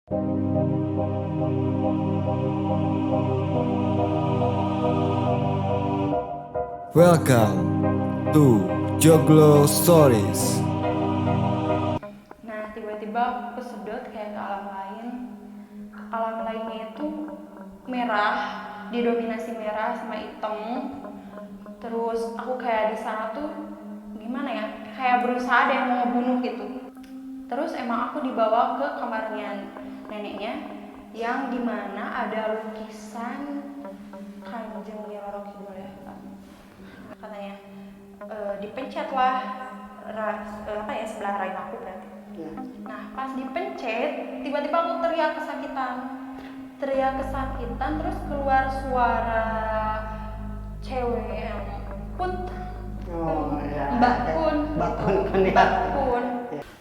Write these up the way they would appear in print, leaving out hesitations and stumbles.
Welcome to Joglo Stories. Nah, tiba-tiba aku kesedot kayak ke alam lain. Alam lainnya itu merah, didominasi merah sama hitam. Terus aku kayak di sana tuh gimana ya? Kayak berusaha ada yang mau ngebunuh gitu. Terus emang aku dibawa ke kamarnya neneknya yang dimana ada lukisan Kanjeng Roro Kidul ya, katanya dipencet lah sebelah rahim aku berarti. Nah pas dipencet tiba-tiba aku teriak kesakitan terus keluar suara cewek yang put. Mbak Pun.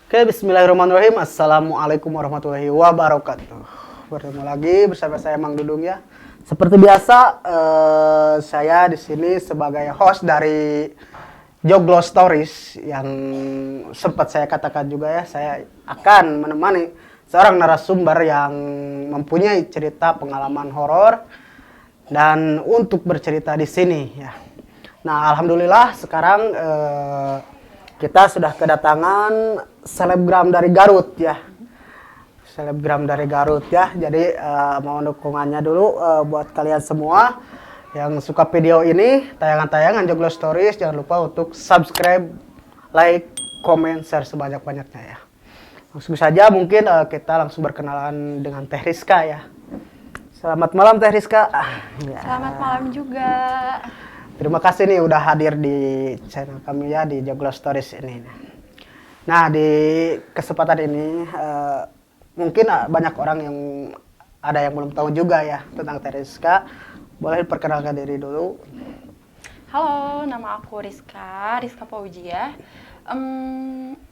Oke, bismillahirrahmanirrahim. Assalamualaikum warahmatullahi wabarakatuh. Bertemu lagi bersama saya Mang Dudung ya. Seperti biasa, saya di sini sebagai host dari Joglo Stories yang sempat saya katakan juga ya, saya akan menemani seorang narasumber yang mempunyai cerita pengalaman horor dan untuk bercerita di sini ya. Nah, alhamdulillah sekarang kita sudah kedatangan selebgram dari Garut ya. Selebgram dari Garut ya. Jadi mohon dukungannya dulu buat kalian semua yang suka video ini, tayangan-tayangan Joglo Stories, jangan lupa untuk subscribe, like, comment, share sebanyak-banyaknya ya. Langsung saja mungkin kita langsung berkenalan dengan Teh Rizka ya. Selamat malam Teh Rizka. Ya. Selamat malam juga. Terima kasih nih udah hadir di channel kami ya di Joglo Stories ini. Nah di kesempatan ini mungkin banyak orang yang ada yang belum tahu juga ya tentang Teh Rizka. Boleh perkenalkan diri dulu. Halo, nama aku Rizka Paujia.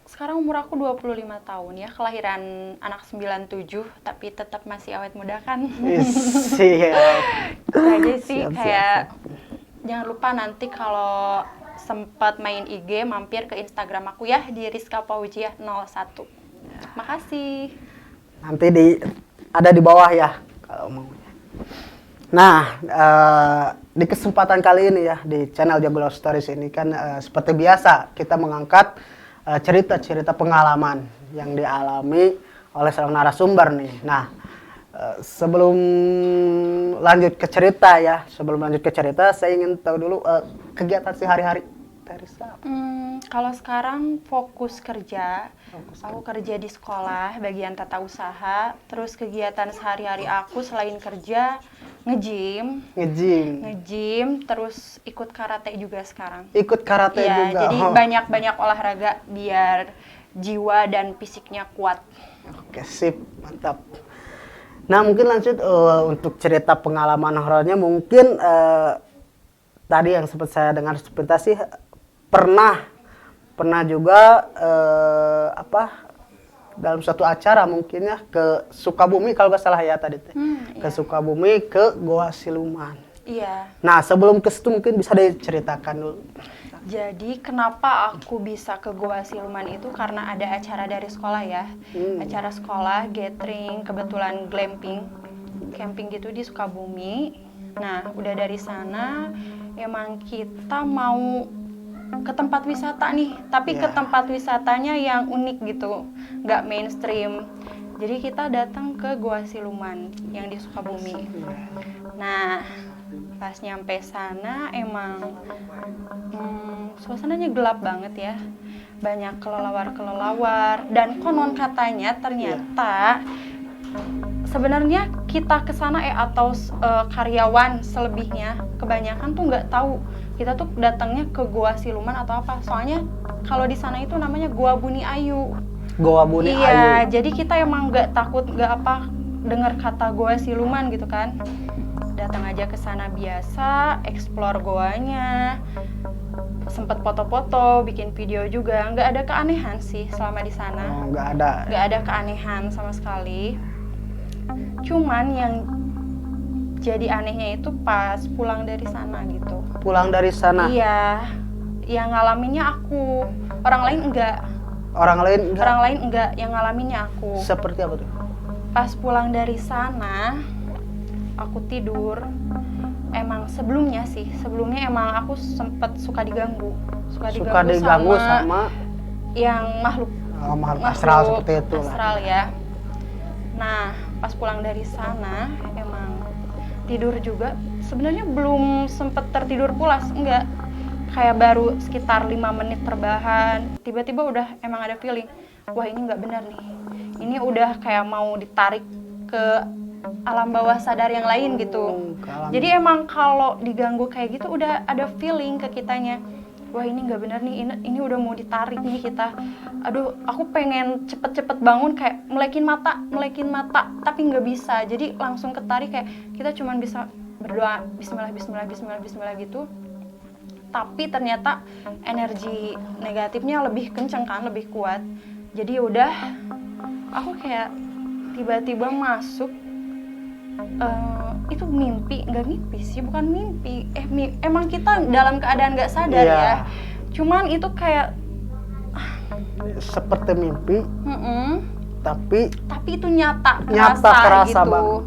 Sekarang umur aku 25 tahun ya, kelahiran anak 97 tapi tetap masih awet muda kan. Siap. Aja sih Siap. Kayak jangan lupa nanti kalau sempat main IG mampir ke Instagram aku ya di Rizka Paujia 01. Makasih. Nanti ada di bawah ya kalau mau. Nah, di kesempatan kali ini ya di channel Joglo Stories ini kan seperti biasa kita mengangkat cerita-cerita pengalaman yang dialami oleh seorang narasumber nih. Nah, sebelum lanjut ke cerita saya ingin tahu dulu kegiatan sehari-hari Teh Rizka. Kalau sekarang fokus kerja. Aku kerja di sekolah bagian tata usaha. Terus kegiatan sehari-hari aku selain kerja nge-gym, terus ikut karate juga sekarang. Ikut karate ya, juga. Jadi banyak olahraga biar jiwa dan fisiknya kuat. Oke, sip, mantap. Nah, mungkin lanjut untuk cerita pengalaman horornya mungkin tadi yang sempat saya dengar sebentar sih pernah juga dalam suatu acara mungkin ya ke Sukabumi kalau nggak salah ya tadi teh. Ke Sukabumi ke Goa Siluman. Iya. Nah, sebelum ke situ mungkin bisa diceritakan dulu. Jadi kenapa aku bisa ke Goa Siluman itu karena ada acara dari sekolah ya. Acara sekolah, gathering, kebetulan camping gitu di Sukabumi. Nah, udah dari sana emang kita mau ke tempat wisata nih, tapi ke tempat wisatanya yang unik gitu, nggak mainstream. Jadi kita datang ke Goa Siluman yang di Sukabumi. Nah, pas nyampe sana emang suasananya gelap banget ya, banyak kelelawar dan konon katanya ternyata sebenarnya kita kesana atau karyawan selebihnya kebanyakan tuh nggak tahu kita tuh datangnya ke Goa Siluman atau apa. Soalnya kalau di sana itu namanya Goa Buni Ayu. Goa Buni Ayu. Iya, jadi kita emang nggak takut dengar kata Goa Siluman gitu kan. Datang aja ke sana biasa, explore goanya. Sempet foto-foto, bikin video juga. Nggak ada keanehan sih selama di sana. Oh, nggak ada. Nggak ada keanehan sama sekali. Cuman yang jadi anehnya itu pas pulang dari sana gitu. Pulang dari sana? Iya, yang ngalaminnya aku. Orang lain enggak. Orang lain enggak, yang ngalaminnya aku. Seperti apa tuh? Pas pulang dari sana, aku tidur. Emang sebelumnya emang aku sempet suka diganggu sama yang makhluk astral seperti itu lah. astral ya. Nah, pas pulang dari sana emang tidur juga. Sebenarnya belum sempet tertidur pulas, enggak. Kayak baru sekitar 5 menit terbahan. Tiba-tiba udah emang ada feeling, wah ini nggak benar nih. Ini udah kayak mau ditarik ke alam bawah sadar yang lain gitu. Jadi emang kalau diganggu kayak gitu udah ada feeling ke kitanya, wah ini nggak benar nih, ini udah mau ditarik nih kita. Aduh, aku pengen cepet-cepet bangun, kayak melekin mata, tapi nggak bisa. Jadi langsung ketarik, kayak kita cuman bisa berdoa Bismillah, Bismillah, Bismillah, Bismillah gitu. Tapi ternyata energi negatifnya lebih kenceng kan, lebih kuat. Jadi udah, aku kayak tiba-tiba masuk. Itu nggak mimpi sih, bukan mimpi. Emang kita dalam keadaan nggak sadar ya. Cuman itu kayak seperti mimpi, tapi itu nyata kerasa gitu. banget.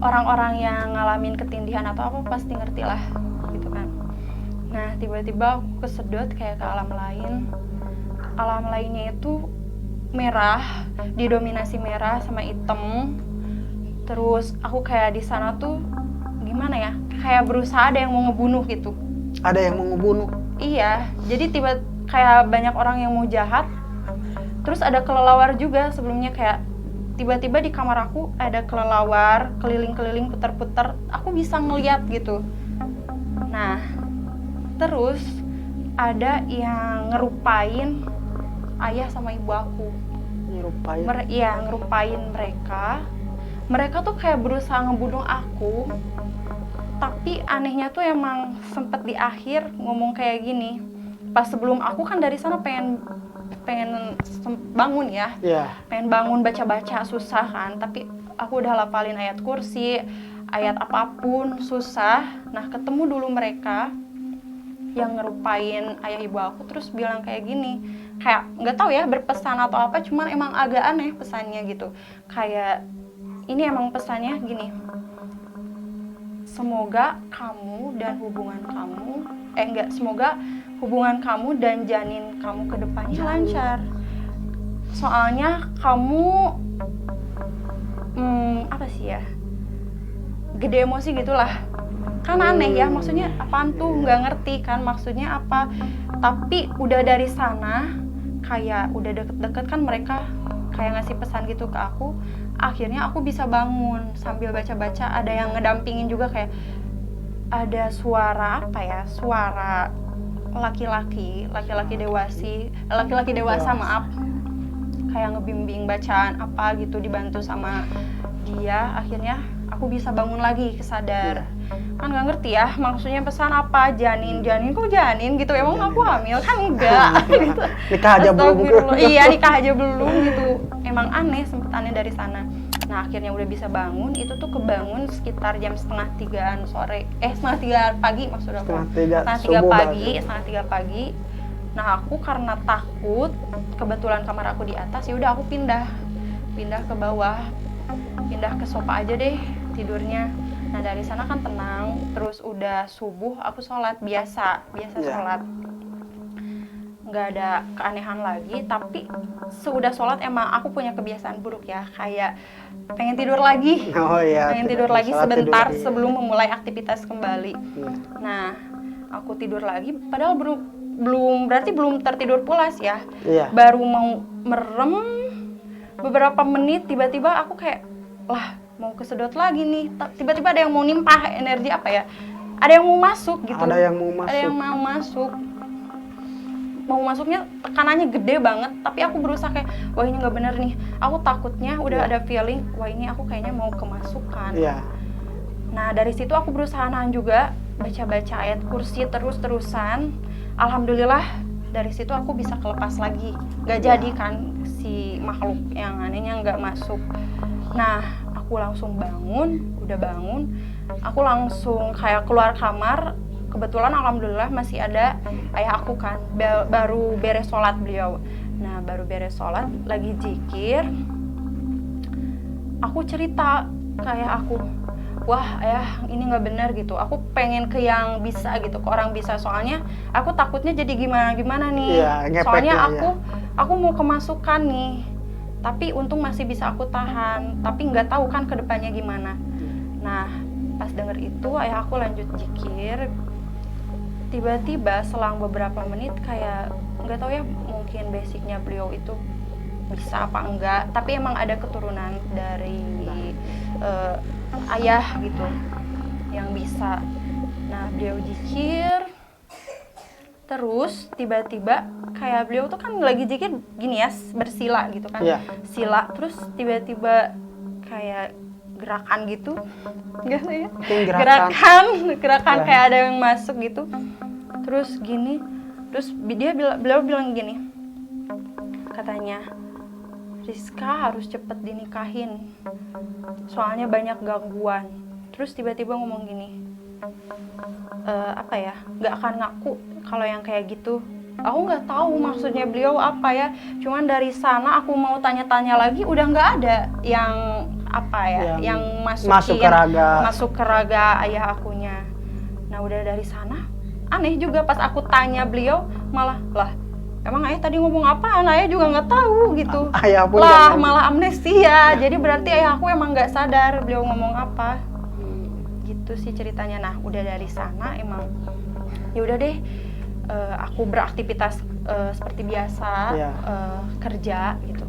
Orang-orang yang ngalamin ketindihan atau apa pasti ngerti lah, gitu kan. Nah, tiba-tiba aku kesedot kayak ke alam lain. Alam lainnya itu merah, didominasi merah sama hitam. Terus aku kayak di sana tuh gimana ya? Kayak berusaha ada yang mau ngebunuh gitu. Ada yang mau ngebunuh? Iya, jadi kayak banyak orang yang mau jahat. Terus ada kelelawar juga sebelumnya, kayak tiba-tiba di kamar aku ada kelelawar keliling-keliling putar-putar. Aku bisa ngeliat gitu. Nah, terus ada yang ngerupain ayah sama ibu aku. Ngerupain mereka. Mereka tuh kayak berusaha ngebunuh aku. Tapi anehnya tuh emang sempet di akhir ngomong kayak gini. Pas sebelum aku kan dari sana pengen bangun ya. Pengen bangun baca-baca susah kan. Tapi aku udah hafalin ayat kursi, ayat apapun susah. Nah, ketemu dulu mereka yang ngerupain ayah ibu aku, terus bilang kayak gini, kayak nggak tahu ya berpesan atau apa, cuman emang agak aneh pesannya gitu. Kayak ini emang pesannya gini, semoga kamu dan semoga hubungan kamu dan janin kamu ke depannya lancar. Soalnya kamu gede emosi gitulah. Kan aneh ya, maksudnya apaan tuh, nggak ngerti kan maksudnya apa. Tapi udah dari sana kayak udah deket-deket kan mereka kayak ngasih pesan gitu ke aku. Akhirnya aku bisa bangun sambil baca-baca. Ada yang ngedampingin juga, kayak ada suara suara laki-laki dewasa maaf, kayak ngebimbing bacaan apa gitu, dibantu sama dia. Akhirnya aku bisa bangun lagi, kesadar. Kan nggak ngerti ya maksudnya pesan apa, janin kok janin gitu, emang aku hamil kan enggak gitu. Nikah aja belum. Iya, nikah aja belum gitu. Emang sempet aneh dari sana. Nah, akhirnya udah bisa bangun. Itu tuh kebangun sekitar jam 2:30 sore. 2:30 pagi maksud aku. 2:30 pagi. Nah, aku karena takut, kebetulan kamar aku di atas, ya udah aku pindah ke bawah. Pindah ke sofa aja deh tidurnya. Nah, dari sana kan tenang. Terus udah subuh aku sholat biasa sholat. Nggak ada keanehan lagi. Tapi sudah sholat emang aku punya kebiasaan buruk ya, kayak pengen tidur lagi. Pengen tidur lagi sebentar sebelum memulai aktivitas kembali. Nah, aku tidur lagi padahal berarti belum tertidur pulas ya. Baru mau merem beberapa menit, tiba-tiba aku kayak mau kesedot lagi nih. Tiba-tiba ada yang mau nimpah energi apa ya, ada yang mau masuk gitu. Ada yang mau masuk. Mau masuknya tekanannya gede banget, tapi aku berusaha kayak, wah ini nggak bener nih. Aku takutnya udah ada feeling, wah ini aku kayaknya mau kemasukan. Nah, dari situ aku berusaha nahan juga, baca-baca ayat kursi terus-terusan. Alhamdulillah dari situ aku bisa kelepas lagi. Nggak jadi kan si makhluk yang anehnya nggak masuk. Nah, aku langsung udah bangun, aku langsung kayak keluar kamar. Kebetulan alhamdulillah masih ada ayah aku kan, baru beres sholat beliau. Nah, baru beres sholat, lagi zikir. aku cerita kayak aku, wah ayah ini nggak benar gitu, aku pengen ke yang bisa gitu, ke orang bisa, soalnya aku takutnya jadi gimana nih. Iya, ngepek Soalnya lah, ya. aku mau kemasukan nih, tapi untung masih bisa aku tahan, tapi nggak tahu kan kedepannya gimana. Nah pas denger itu ayah aku lanjut zikir, tiba-tiba selang beberapa menit kayak nggak tahu ya, mungkin basicnya beliau itu bisa apa enggak, tapi emang ada keturunan dari ayah gitu yang bisa. Nah beliau zikir, terus tiba-tiba kayak beliau tuh kan lagi zikir gini ya, bersila gitu kan. Iya. Sila, terus tiba-tiba kayak gerakan gitu, enggak tahu ya, Mungkin gerakan. Ya. kayak ada yang masuk gitu, terus gini, terus beliau bilang gini, katanya Rizka harus cepet dinikahin, soalnya banyak gangguan. Terus tiba-tiba ngomong gini, apa ya, nggak akan ngaku kalau yang kayak gitu. Aku nggak tahu maksudnya beliau apa ya, cuman dari sana aku mau tanya-tanya lagi udah nggak ada yang apa ya, yang masuk ke raga ayah akunya. Nah udah dari sana aneh juga, pas aku tanya beliau malah, lah emang ayah tadi ngomong apa? Ayah juga nggak tahu gitu. Ayah pun lah malah amnesia. Jadi berarti ayah aku emang nggak sadar beliau ngomong apa. Gitu sih ceritanya. Nah udah dari sana emang ya udah deh, aku beraktivitas seperti biasa, ya. Kerja gitu.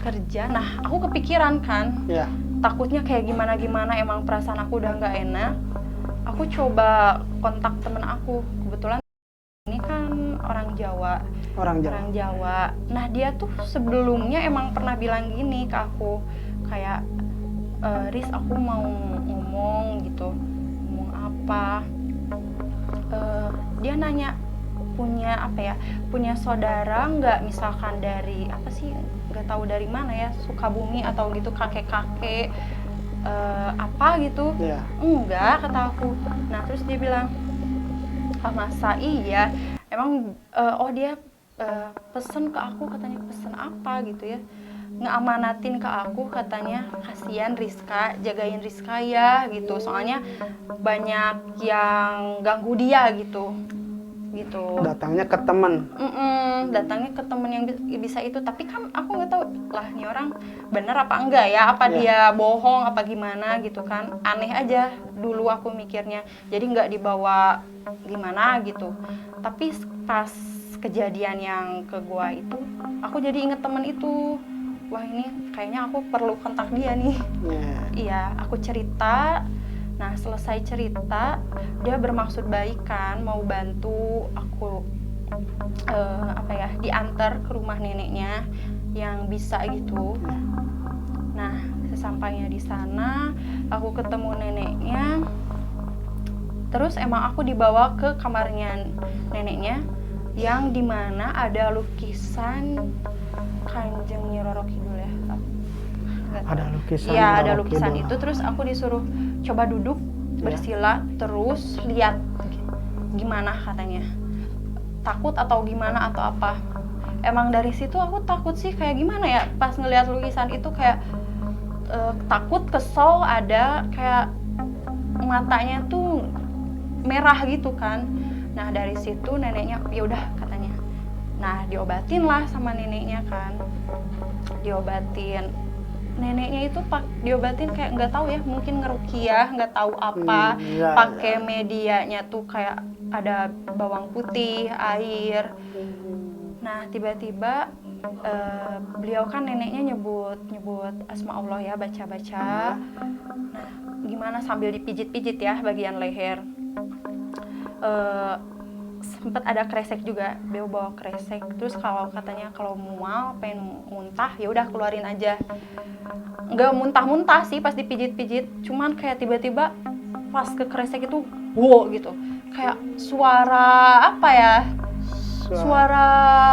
Kerja. Nah aku kepikiran kan, ya. takutnya kayak gimana emang perasaan aku udah nggak enak. Aku coba kontak temen aku, kebetulan ini kan orang Jawa. Nah dia tuh sebelumnya emang pernah bilang gini ke aku, kayak Riz aku mau ngomong gitu. Ngomong apa? Dia nanya punya saudara nggak, misalkan dari apa sih, nggak tahu dari mana ya, Sukabumi atau gitu, kakek apa gitu. Enggak, kata aku. Nah terus dia bilang, masa iya, emang dia pesen ke aku, katanya pesen apa gitu ya, ngeamanatin ke aku, katanya kasihan Rizka, jagain Rizka ya gitu, soalnya banyak yang ganggu dia gitu. Datangnya ke temen. Datangnya ke temen yang bisa itu, tapi kan aku nggak tahu lah nih orang bener apa enggak ya, apa dia bohong apa gimana gitu kan, aneh aja dulu aku mikirnya, jadi nggak dibawa gimana gitu. Tapi pas kejadian yang ke gua itu, aku jadi inget temen itu, wah ini kayaknya aku perlu kontak dia nih. Iya, aku cerita. Nah selesai cerita, dia bermaksud baik kan, mau bantu aku diantar ke rumah neneknya yang bisa gitu. Nah sesampainya di sana, aku ketemu neneknya. Terus emang aku dibawa ke kamarnya neneknya, yang dimana ada lukisan Kanjeng Nyi Roro Kidul ya. Ada lukisan. Iya ada lukisan itu. Terus aku disuruh coba duduk bersila, terus lihat gimana katanya, takut atau gimana atau apa. Emang dari situ aku takut sih, kayak gimana ya, pas ngelihat lukisan itu kayak takut, kesel, ada kayak matanya tuh merah gitu kan. Nah dari situ neneknya ya udah katanya, nah diobatin lah sama neneknya kan, diobatin. Neneknya itu diobatin kayak nggak tahu ya, mungkin ngerukiah, nggak tahu apa, pakai medianya tuh kayak ada bawang putih, air. Nah tiba-tiba beliau kan neneknya nyebut asma Allah ya, baca-baca. Nah gimana, sambil dipijit-pijit ya bagian leher. Sempat ada kresek juga, beliau bawa kresek. Terus kalau katanya kalau mual, pengen muntah, ya udah keluarin aja. Nggak muntah-muntah sih pas dipijit-pijit, cuman kayak tiba-tiba pas ke kresek itu, wow gitu, kayak suara apa ya? Suara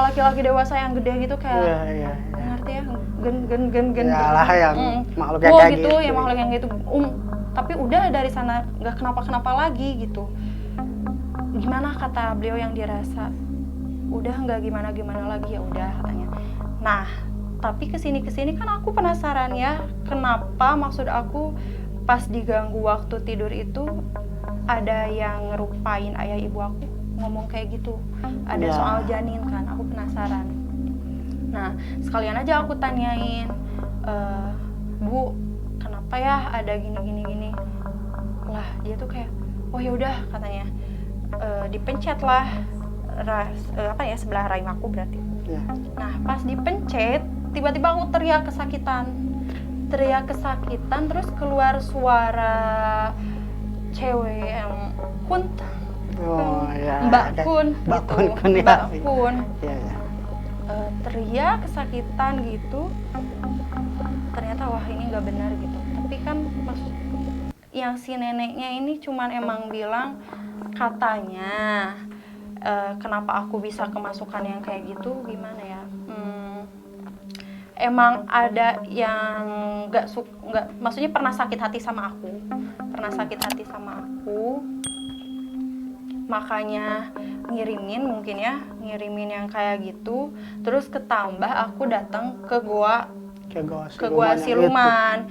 laki-laki dewasa yang gede gitu, kayak ngerti ya, gen. Yalah yang makhluk yang kayak gitu, ya makhluk yang gitu. Tapi udah dari sana nggak kenapa-kenapa lagi gitu. Gimana kata beliau yang dirasa? Udah nggak gimana-gimana lagi, ya udah katanya. Nah tapi kesini kan aku penasaran ya, kenapa maksud aku pas diganggu waktu tidur itu ada yang ngerupain ayah ibu aku ngomong kayak gitu, ada Ya. soal janin kan, aku penasaran. Nah sekalian aja aku tanyain, Bu kenapa ya ada gini lah, dia tuh kayak oh ya udah katanya, dipencet lah sebelah rahim aku berarti. Ya. Nah pas dipencet tiba-tiba aku teriak kesakitan, terus keluar suara cewek yang kunt, Oh ya. Mbak Oke. Kun Mbak gitu, Kun ya. Mbak Kun. Iya, iya. Teriak kesakitan gitu, ternyata wah ini nggak benar gitu. Tapi kan maksud yang si neneknya ini cuman emang bilang katanya, kenapa aku bisa kemasukan yang kayak gitu gimana ya, emang ada yang nggak maksudnya pernah sakit hati sama aku, makanya ngirimin yang kayak gitu. Terus ketambah aku datang ke gua siluman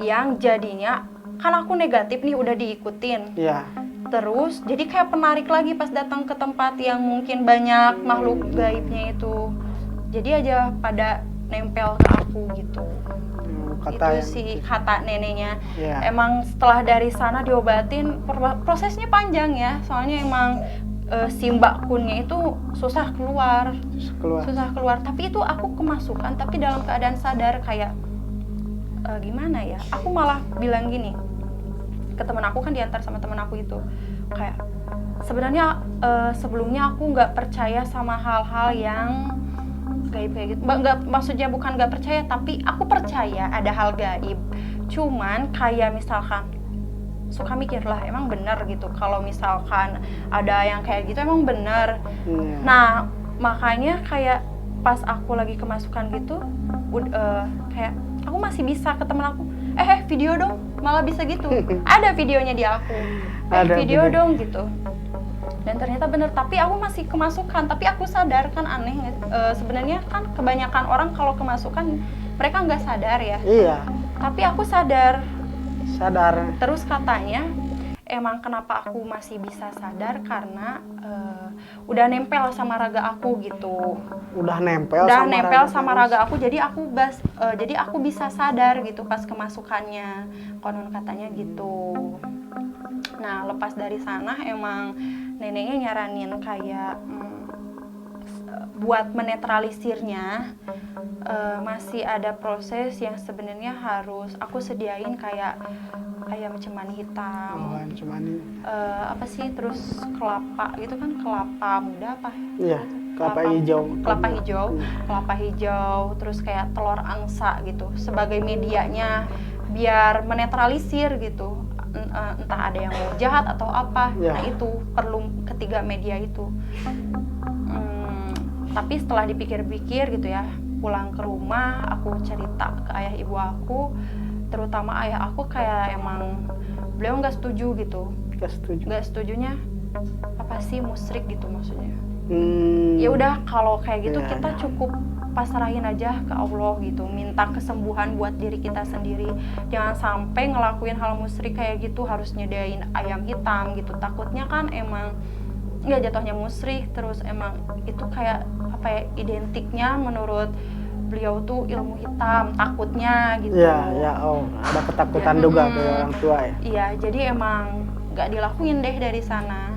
yang jadinya kan aku negatif nih udah diikutin. Iya. Terus jadi kayak penarik lagi pas datang ke tempat yang mungkin banyak makhluk gaibnya itu. Jadi aja pada nempel ke aku gitu. Kata Itu sih kata neneknya. Iya. Emang setelah dari sana diobatin, prosesnya panjang ya. Soalnya emang si Mbak Kunnya itu susah keluar. Tapi itu aku kemasukan, tapi dalam keadaan sadar kayak gimana ya? Aku malah bilang gini ke teman aku, kan diantar sama teman aku itu, kayak sebenarnya sebelumnya aku nggak percaya sama hal-hal yang gaib kayak gitu. Nggak, maksudnya bukan nggak percaya, tapi aku percaya ada hal gaib. Cuman kayak misalkan suka mikir lah, emang bener gitu kalau misalkan ada yang kayak gitu emang bener. Nah makanya kayak pas aku lagi kemasukan gitu, kayak aku masih bisa ke temen aku, video dong, malah bisa gitu. Ada videonya di aku, Ada video video. dong gitu. Dan ternyata bener, tapi aku masih kemasukan, tapi aku sadar. Kan aneh, sebenarnya kan kebanyakan orang kalau kemasukan mereka nggak sadar ya, Iya. tapi aku sadar. Terus Terus katanya emang kenapa aku masih bisa sadar karena udah nempel sama raga aku gitu. udah nempel Sama raga aku, jadi aku bisa sadar gitu pas kemasukannya, konon katanya gitu. Nah lepas dari sana emang neneknya nyaranin kayak buat menetralisirnya, masih ada proses yang sebenarnya harus aku sediain, kayak ayam cemani hitam, apa sih, terus kelapa gitu kan, kelapa muda apa? Iya, kelapa hijau, terus kayak telur angsa gitu sebagai medianya biar menetralisir gitu. Entah ada yang mau jahat atau apa. Ya. Nah itu perlu ketiga media itu. Tapi setelah dipikir-pikir gitu ya, pulang ke rumah aku cerita ke ayah ibu aku, terutama ayah aku, kayak emang beliau nggak setuju gitu. Nggak setujunya apa sih musyrik gitu maksudnya. Ya udah kalau kayak gitu Ya, kita cukup pasrahin aja ke Allah gitu, minta kesembuhan buat diri kita sendiri. Jangan sampai ngelakuin hal musyrik kayak gitu, harus nyediain ayam hitam gitu. Takutnya kan emang nggak jatuhnya musyrik, terus emang itu kayak apa ya, identiknya menurut beliau tuh ilmu hitam, takutnya gitu. Iya, ada ketakutan juga dari orang tua ya. Iya, jadi emang nggak dilakuin deh dari sana.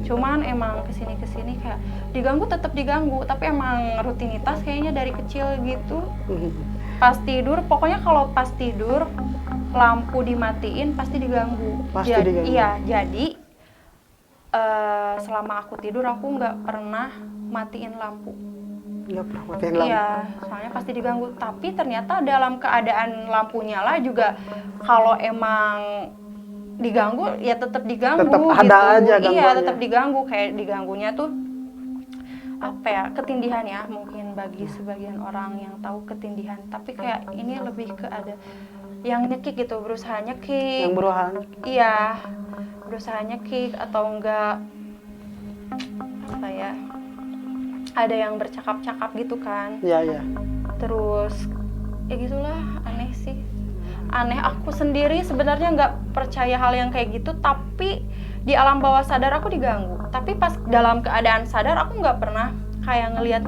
Cuman emang kesini kayak tetap diganggu, tapi emang rutinitas kayaknya dari kecil gitu. Pas tidur, pokoknya kalau pas tidur lampu dimatiin pasti diganggu. Iya, jadi selama aku tidur aku nggak pernah matiin lampu. Iya, soalnya pasti diganggu. Tapi ternyata dalam keadaan lampu nyala juga, kalau emang diganggu ya tetap diganggu. Tetap gitu. ada aja gangguannya. Iya, tetap diganggu. Kayak diganggunya tuh apa ya, ketindihan ya, mungkin bagi sebagian orang yang tahu ketindihan. Tapi kayak ini lebih ke ada yang nyekik gitu, berusaha nyekik. Yang berusaha. Iya, berusaha nyekik atau enggak apa ya, ada yang bercakap-cakap gitu kan. Iya. Terus ya gitulah, aneh sih. Aneh, aku sendiri sebenarnya nggak percaya hal yang kayak gitu, tapi di alam bawah sadar aku diganggu. Tapi pas dalam keadaan sadar aku nggak pernah kayak ngelihat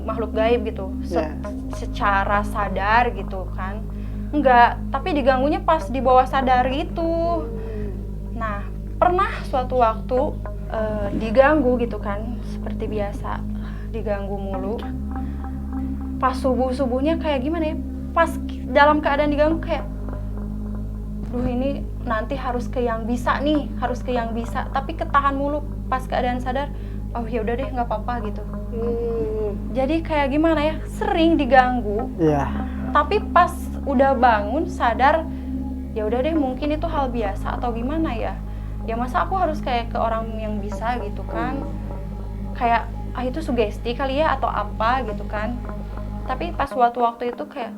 makhluk gaib gitu secara sadar gitu kan, nggak. Tapi diganggunya pas di bawah sadar gitu. Nah, pernah suatu waktu diganggu gitu kan, seperti biasa diganggu mulu. Pas subuhnya kayak gimana ya, pas dalam keadaan diganggu kayak, duh ini nanti harus ke yang bisa nih, harus ke yang bisa, tapi ketahan mulu. Pas keadaan sadar, oh ya udah deh nggak apa-apa gitu. Jadi kayak gimana ya, sering diganggu. Tapi pas udah bangun sadar, ya udah deh mungkin itu hal biasa atau gimana ya. Ya masa aku harus kayak ke orang yang bisa gitu kan. Kayak itu sugesti kali ya atau apa gitu kan. Tapi pas waktu itu kayak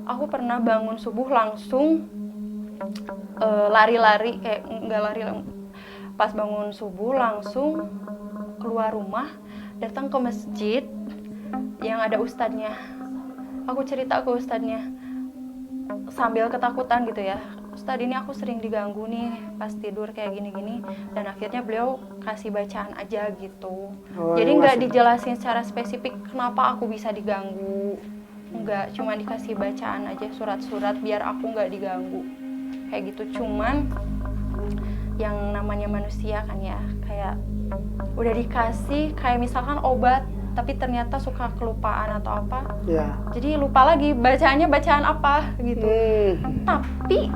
aku pernah bangun subuh langsung lari-lari, kayak nggak lari, pas bangun subuh langsung keluar rumah, datang ke masjid yang ada ustadznya. Aku cerita ke ustadznya sambil ketakutan gitu ya, Ustadz ini aku sering diganggu nih pas tidur kayak gini-gini, dan akhirnya beliau kasih bacaan aja gitu. Jadi nggak dijelasin secara spesifik kenapa aku bisa diganggu, nggak, cuma dikasih bacaan aja, surat-surat biar aku nggak diganggu kayak gitu. Cuman yang namanya manusia kan ya, kayak udah dikasih kayak misalkan obat tapi ternyata suka kelupaan atau apa, jadi lupa lagi bacaannya bacaan apa gitu. Tapi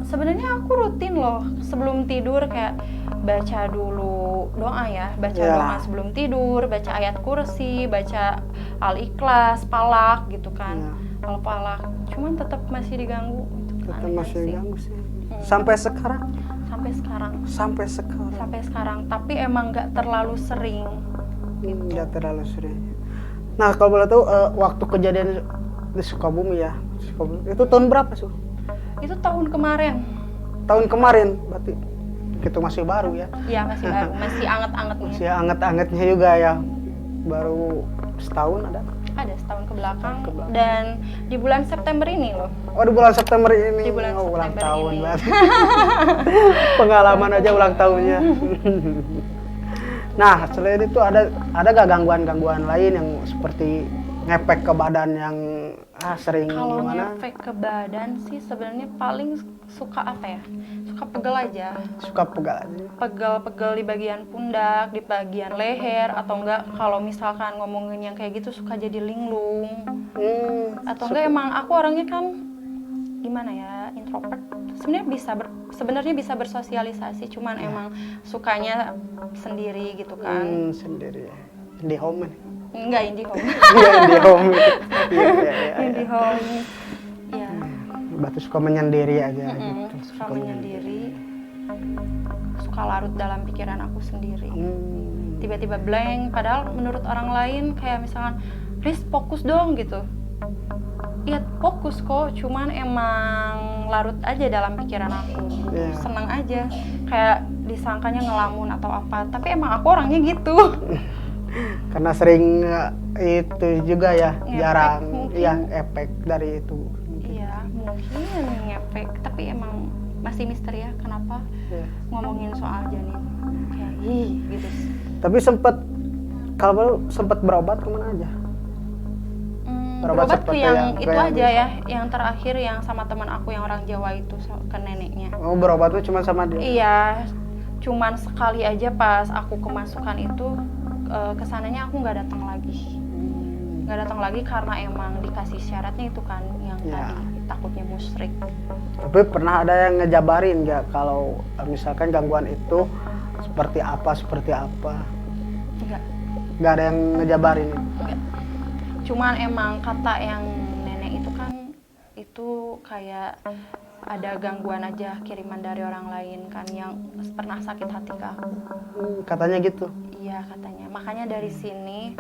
sebenarnya aku rutin loh sebelum tidur kayak baca dulu doa ya, baca doa sebelum tidur, baca ayat kursi, baca al-ikhlas, palak gitu kan, al-palak. Cuman tetap masih diganggu gitu. Tetap masih diganggu sih. Sampai sekarang. Tapi emang nggak terlalu sering. Nah, kalau boleh tahu waktu kejadian di Sukabumi ya, itu tahun berapa sih? Itu tahun kemarin. Berarti itu masih baru ya? Iya, masih baru, masih anget-angetnya. Masih anget-angetnya juga ya, baru setahun ada? Ada setahun ke belakang. Dan di bulan September ini loh. Oh, di bulan September ini? Di bulan September ulang tahun ini. berarti. Pengalaman aja ulang tahunnya. Nah, selain itu ada gak gangguan-gangguan lain yang seperti ngefek ke badan yang sering kalau gimana? ngefek ke badan sih sebenarnya paling suka apa ya? Suka pegel aja. Pegel di bagian pundak, di bagian leher, atau enggak kalau misalkan ngomongin yang kayak gitu suka jadi linglung. Atau enggak emang aku orangnya kan gimana ya, introvert. Sebenarnya bisa bersosialisasi, cuman emang sukanya sendiri gitu kan. Sendiri ya. Di home. Enggak, indie home. Di home. Indie home. Ya. Berarti suka menyendiri aja gitu. Suka menyendiri. Suka larut dalam pikiran aku sendiri. Tiba-tiba blank, padahal menurut orang lain kayak misalkan, "Riz, fokus dong," gitu. Iya, fokus kok, cuman emang larut aja dalam pikiran aku. Seneng aja, kayak disangkanya ngelamun atau apa, tapi emang aku orangnya gitu. Karena sering itu juga ya, ngefek, jarang mungkin. yang efek dari itu. Iya, mungkin ngefek, tapi emang masih misteri ya kenapa ngomongin soal janin kayak gitu. Tapi kalau sempat berobat kemana aja? Berobat ke yang itu aja ya, yang terakhir yang sama teman aku yang orang Jawa itu, ke neneknya. Oh, berobatnya cuma sama dia? Iya, cuman sekali aja pas aku kemasukan itu, kesananya aku nggak datang lagi karena emang dikasih syaratnya itu kan yang tadi takutnya musyrik. Tapi pernah ada yang ngejabarin nggak kalau misalkan gangguan itu seperti apa? Nggak ada yang ngejabarin? Enggak. Cuman emang kata yang nenek itu kan, itu kayak ada gangguan aja, kiriman dari orang lain kan yang pernah sakit hati ke aku. Katanya gitu? Iya, katanya. Makanya dari sini,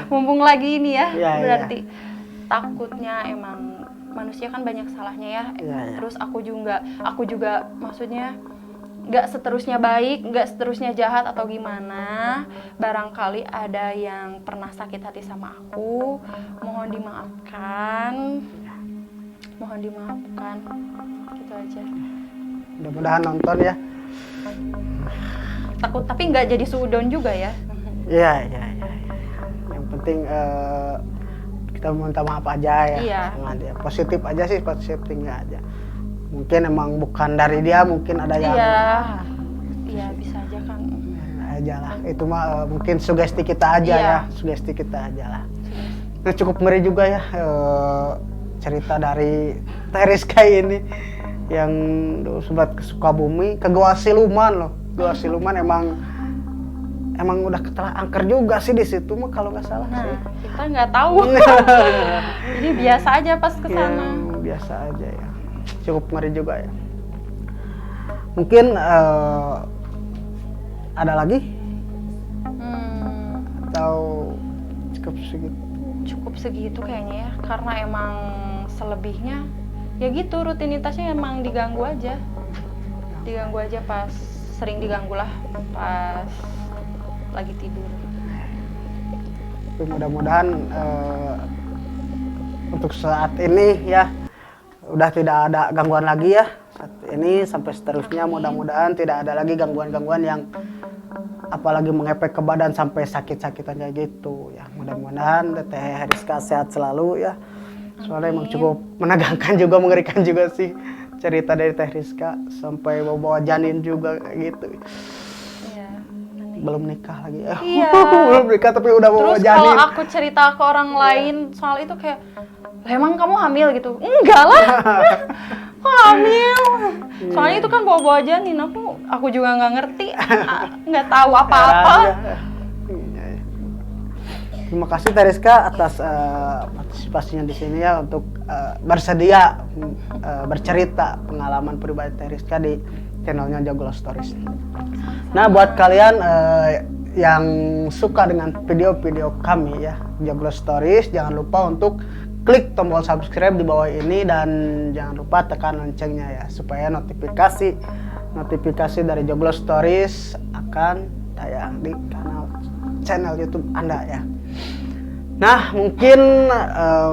mumpung lagi ini ya, berarti takutnya emang manusia kan banyak salahnya ya. Terus aku juga maksudnya nggak seterusnya baik, nggak seterusnya jahat atau gimana. Barangkali ada yang pernah sakit hati sama aku, mohon dimaafkan. Mohon dimaafkan. Gitu aja. Mudah-mudahan nonton ya. Takut tapi nggak jadi suudon juga ya. Iya. Yang penting kita minta maaf aja ya. Iya. Sama dia. Positif aja sih, positifnya aja. Mungkin emang bukan dari dia, mungkin ada yang Iya bisa aja kan. aja lah. Itu mah mungkin sugesti kita aja Iya. ya, sugesti kita aja lah. Nah, cukup ngeri juga ya cerita dari Teriska ini yang sobat ke Sukabumi, ke Goa Siluman loh. Goa Siluman emang udah ketelah angker juga sih di situ mah kalau nggak salah sih. Nah, kita nggak tahu. Jadi biasa aja pas ke sana. Yang biasa aja ya. Cukup ngeri juga ya. Mungkin ada lagi atau cukup segitu? Cukup segitu kayaknya ya, karena emang selebihnya ya gitu, rutinitasnya emang diganggu aja pas sering diganggu lah pas lagi tidur. Tapi mudah-mudahan untuk saat ini ya udah tidak ada gangguan lagi ya saat ini, sampai seterusnya mudah-mudahan tidak ada lagi gangguan-gangguan yang apalagi mengepek ke badan sampai sakit-sakitan kayak gitu ya. Mudah-mudahan Teteh Rizka sehat selalu ya, soalnya emang cukup menegangkan juga, mengerikan juga sih cerita dari Teh Rizka, sampai bawa janin juga kayak gitu. Iya. Belum nikah lagi ya. Iya. Belum nikah tapi udah bawa Terus janin. kalau aku cerita ke orang lain soal itu kayak, "Lah, emang kamu hamil gitu?" Enggak lah. Kok hamil? Soalnya itu kan bawa-bawa janin, aku juga nggak ngerti, nggak tahu apa-apa. Iya. Terima kasih Teh Rizka atas partisipasinya di sini ya, untuk bersedia bercerita pengalaman pribadi Teh Rizka di channelnya Joglo Stories. Nah, buat kalian yang suka dengan video-video kami ya Joglo Stories, jangan lupa untuk klik tombol subscribe di bawah ini dan jangan lupa tekan loncengnya ya, supaya notifikasi dari Joglo Stories akan tayang di channel YouTube Anda ya. Nah, mungkin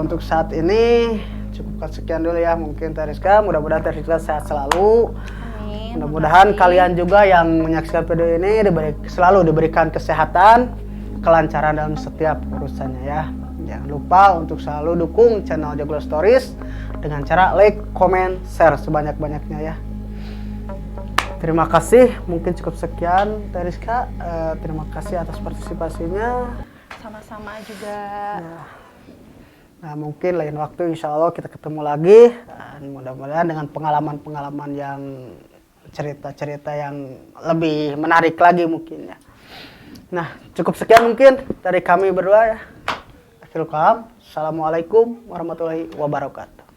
untuk saat ini cukupkan sekian dulu ya, mungkin Teh Rizka. Mudah-mudahan Teh Rizka sehat selalu. Amin. Mudah-mudahan kalian juga yang menyaksikan video ini selalu diberikan kesehatan, kelancaran dalam setiap urusannya ya. Jangan lupa untuk selalu dukung channel Joglo Stories dengan cara like, comment, share sebanyak-banyaknya ya. Terima kasih, mungkin cukup sekian Teh Rizka. Terima kasih atas partisipasinya. Sama-sama juga. Nah, mungkin lain waktu insya Allah kita ketemu lagi, dan mudah-mudahan dengan pengalaman-pengalaman yang cerita-cerita yang lebih menarik lagi mungkin ya. Nah, cukup sekian mungkin dari kami berdua ya. Akhirul kalam. Assalamualaikum warahmatullahi wabarakatuh.